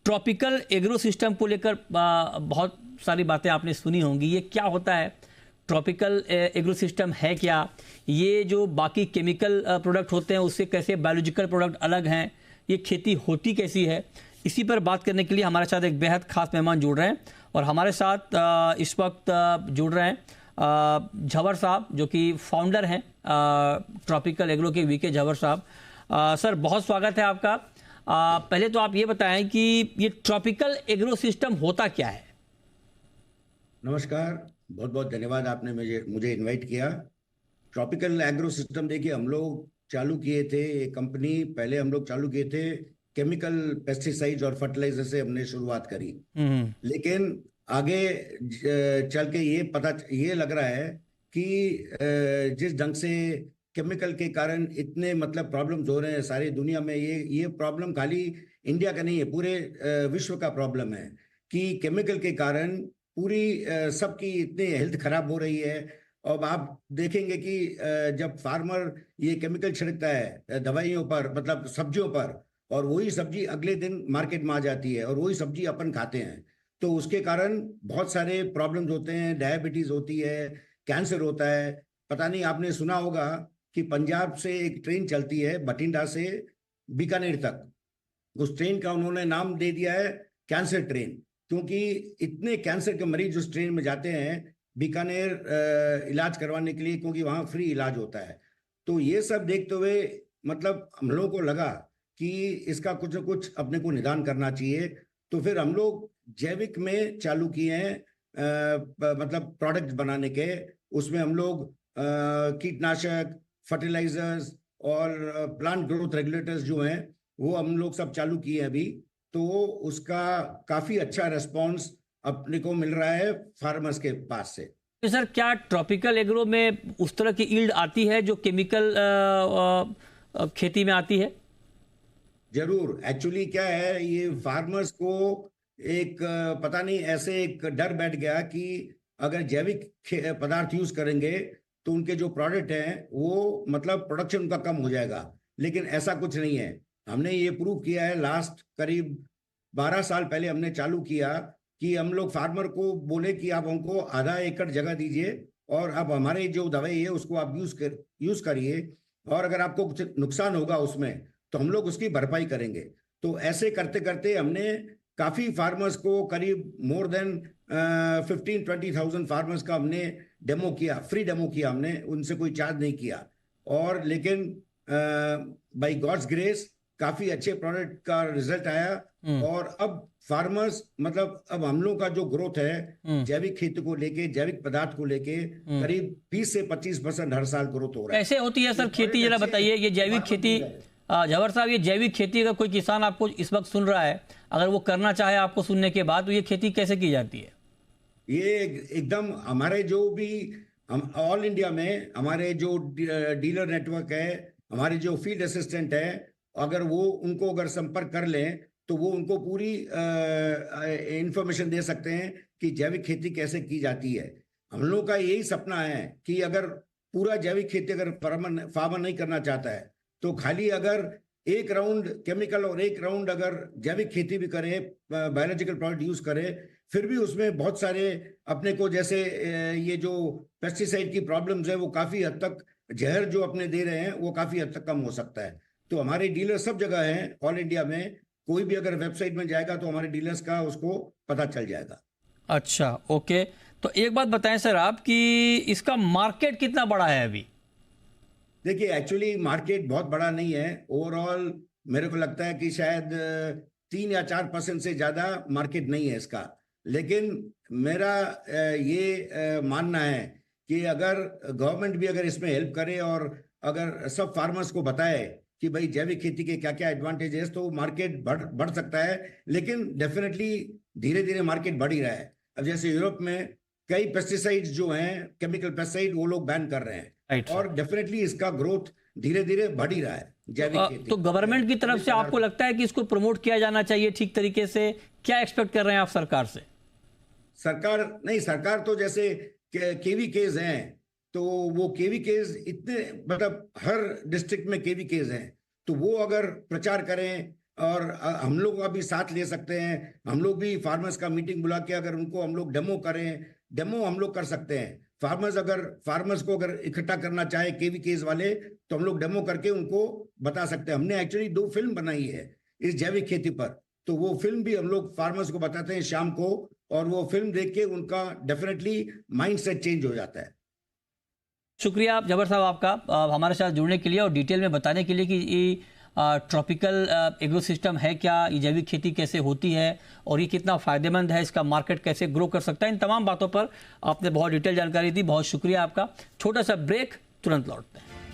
Tropical agro system को लेकर बहुत सारी बातें आपने सुनी होंगी। ये क्या होता है? ट्रॉपिकल एग्रो सिस्टम है क्या? ये जो बाकी केमिकल प्रोडक्ट होते हैं उससे कैसे बायोलॉजिकल प्रोडक्ट अलग हैं? ये खेती होती कैसी है? इसी पर बात करने के लिए हमारे साथ एक बेहद खास मेहमान जुड़ रहे हैं और हमारे साथ इस वक्त जुड़ रहे हैं झवर साहब, जो कि फाउंडर हैं ट्रॉपिकल एग्रो के, वीके झवर साहब। सर, बहुत स्वागत है आपका। पहले तो आप ये बताएं कि ये ट्रॉपिकल एग्रो सिस्टम होता क्या है? नमस्कार, बहुत बहुत धन्यवाद, आपने मुझे इनवाइट किया। ट्रॉपिकल एग्रो सिस्टम देखिए, हम लोग चालू किए थे एक कंपनी, पहले हम लोग चालू किए थे केमिकल पेस्टिसाइड्स और फर्टिलाइजर से हमने शुरुआत करी। लेकिन आगे चल के ये लग रहा है कि जिस ढंग से केमिकल के कारण इतने मतलब प्रॉब्लम्स हो रहे हैं सारी दुनिया में, ये प्रॉब्लम खाली इंडिया का नहीं है, पूरे विश्व का प्रॉब्लम है कि केमिकल के कारण पूरी सबकी इतनी हेल्थ खराब हो रही है। अब आप देखेंगे कि जब फार्मर ये केमिकल छिड़कता है दवाइयों पर, मतलब सब्जियों पर, और वही सब्जी अगले दिन मार्केट में आ जाती है और वही सब्जी अपन खाते हैं, तो उसके कारण बहुत सारे प्रॉब्लम्स होते हैं। डायबिटीज होती है, कैंसर होता है। पता नहीं आपने सुना होगा कि पंजाब से एक ट्रेन चलती है बठिंडा से बीकानेर तक, उस ट्रेन का उन्होंने नाम दे दिया है कैंसर ट्रेन, क्योंकि इतने कैंसर के मरीज उस ट्रेन में जाते हैं बीकानेर इलाज करवाने के लिए, क्योंकि वहाँ फ्री इलाज होता है। तो ये सब देखते हुए मतलब हम लोगों को लगा कि इसका कुछ न कुछ अपने को निदान करना चाहिए। तो फिर हम लोग जैविक में चालू किए हैं, मतलब प्रोडक्ट्स बनाने के। उसमें हम लोग कीटनाशक, फर्टिलाइजर्स और प्लांट ग्रोथ रेगुलेटर्स जो हैं वो हम लोग सब चालू किए हैं अभी। तो उसका काफी अच्छा रिस्पॉन्स अपने को मिल रहा है फार्मर्स के पास से। तो सर, क्या ट्रॉपिकल एग्रो में उस तरह की यील्ड आती है जो केमिकल खेती में आती है? जरूर। एक्चुअली क्या है, ये फार्मर्स को एक पता नहीं ऐसे एक डर बैठ गया कि अगर जैविक पदार्थ यूज करेंगे तो उनके जो प्रोडक्ट हैं वो मतलब प्रोडक्शन उनका कम हो जाएगा। लेकिन ऐसा कुछ नहीं है। हमने ये प्रूव किया है, लास्ट करीब 12 साल पहले हमने चालू किया कि हम लोग फार्मर को बोले कि आप हमको आधा एकड़ जगह दीजिए और अब हमारे जो दवाई है उसको आप यूज करिए, और अगर आपको कुछ नुकसान होगा उसमें तो हम लोग उसकी भरपाई करेंगे। तो ऐसे करते करते हमने काफी फार्मर्स को, करीब मोर देन 15-20,000 फार्मर्स का हमने डेमो किया, फ्री डेमो किया हमने, उनसे कोई चार्ज नहीं किया। और लेकिन बाय गॉड्स ग्रेस काफी अच्छे प्रोडक्ट का रिजल्ट आया। और अब फार्मर्स मतलब अब हम लोग का जो ग्रोथ है जैविक खेती को लेके, जैविक पदार्थ को लेके, करीब 20 से 25% हर साल ग्रोथ हो रहा है। कैसे होती है सर खेती, जरा बताइए। ये जैविक खेती, झवर साहब, ये जैविक खेती अगर कोई किसान आपको इस वक्त सुन रहा है, अगर वो करना चाहे आपको सुनने के बाद, तो ये खेती कैसे की जाती है? ये एकदम हमारे जो भी, हम ऑल इंडिया में हमारे जो डीलर नेटवर्क है, हमारे जो फील्ड असिस्टेंट है, अगर वो उनको अगर संपर्क कर लें तो वो उनको पूरी इंफॉर्मेशन दे सकते हैं कि जैविक खेती कैसे की जाती है। हम लोग का यही सपना है कि अगर पूरा जैविक खेती अगर फार्मर नहीं करना चाहता है तो खाली अगर एक राउंड केमिकल और एक राउंड अगर जैविक खेती भी करे, बायोलॉजिकल प्रोडक्ट यूज करे, फिर भी उसमें बहुत सारे अपने को, जैसे ये जो पेस्टिसाइड की प्रॉब्लम्स है वो काफी हद तक, जहर जो अपने दे रहे हैं वो काफी हद तक कम हो सकता है। तो हमारे डीलर सब जगह हैं ऑल इंडिया में, कोई भी अगर वेबसाइट में जाएगा तो हमारे डीलर्स का उसको पता चल जाएगा। अच्छा, ओके। तो एक बात बताएं सर आप कि इसका मार्केट कितना बड़ा है अभी? देखिए, एक्चुअली मार्केट बहुत बड़ा नहीं है ओवरऑल। मेरे को लगता है कि शायद 3 या 4% से ज्यादा मार्केट नहीं है इसका। लेकिन मेरा ये मानना है कि अगर गवर्नमेंट भी अगर इसमें हेल्प करे और अगर सब फार्मर्स को बताए कि भाई जैविक खेती के क्या क्या एडवांटेजेस, तो मार्केट बढ़ सकता है। लेकिन डेफिनेटली धीरे धीरे मार्केट बढ़ ही रहा है। अब जैसे यूरोप में कई पेस्टिसाइड्स जो हैं, केमिकल पेस्टिसाइड, वो लोग बैन कर रहे हैं। राइट। और डेफिनेटली इसका ग्रोथ धीरे धीरे बढ़ ही रहा है जैविक खेती। तो गवर्नमेंट की तरफ से आपको लगता है कि इसको प्रमोट किया जाना चाहिए ठीक तरीके से? क्या एक्सपेक्ट कर रहे हैं आप सरकार से? सरकार नहीं, सरकार तो जैसे केवी केज हैं, तो वो केवी केज इतने, मतलब हर डिस्ट्रिक्ट में केवी केज हैं, तो वो अगर प्रचार करें, और हम लोग का भी साथ ले सकते हैं। हम लोग भी फार्मर्स का मीटिंग बुला के अगर उनको हम लोग डेमो करें, डेमो हम लोग कर सकते हैं। फार्मर्स को अगर इकट्ठा करना चाहे केवीकेज वाले, तो हम लोग डेमो करके उनको बता सकते हैं। हमने एक्चुअली 2 फिल्म बनाई है इस जैविक खेती पर, तो वो फिल्म भी हम लोग फार्मर्स को बताते हैं शाम को, और वो फिल्म देख के उनका डेफिनेटली माइंडसेट चेंज हो जाता है। शुक्रिया जबर साहब आपका हमारे साथ जुड़ने के लिए और डिटेल में बताने के लिए कि ये ट्रॉपिकल एग्रो सिस्टम है क्या, ये जैविक खेती कैसे होती है और ये कितना फ़ायदेमंद है, इसका मार्केट कैसे ग्रो कर सकता है। इन तमाम बातों पर आपने बहुत डिटेल जानकारी दी। बहुत शुक्रिया आपका। छोटा सा ब्रेक, तुरंत लौटते हैं।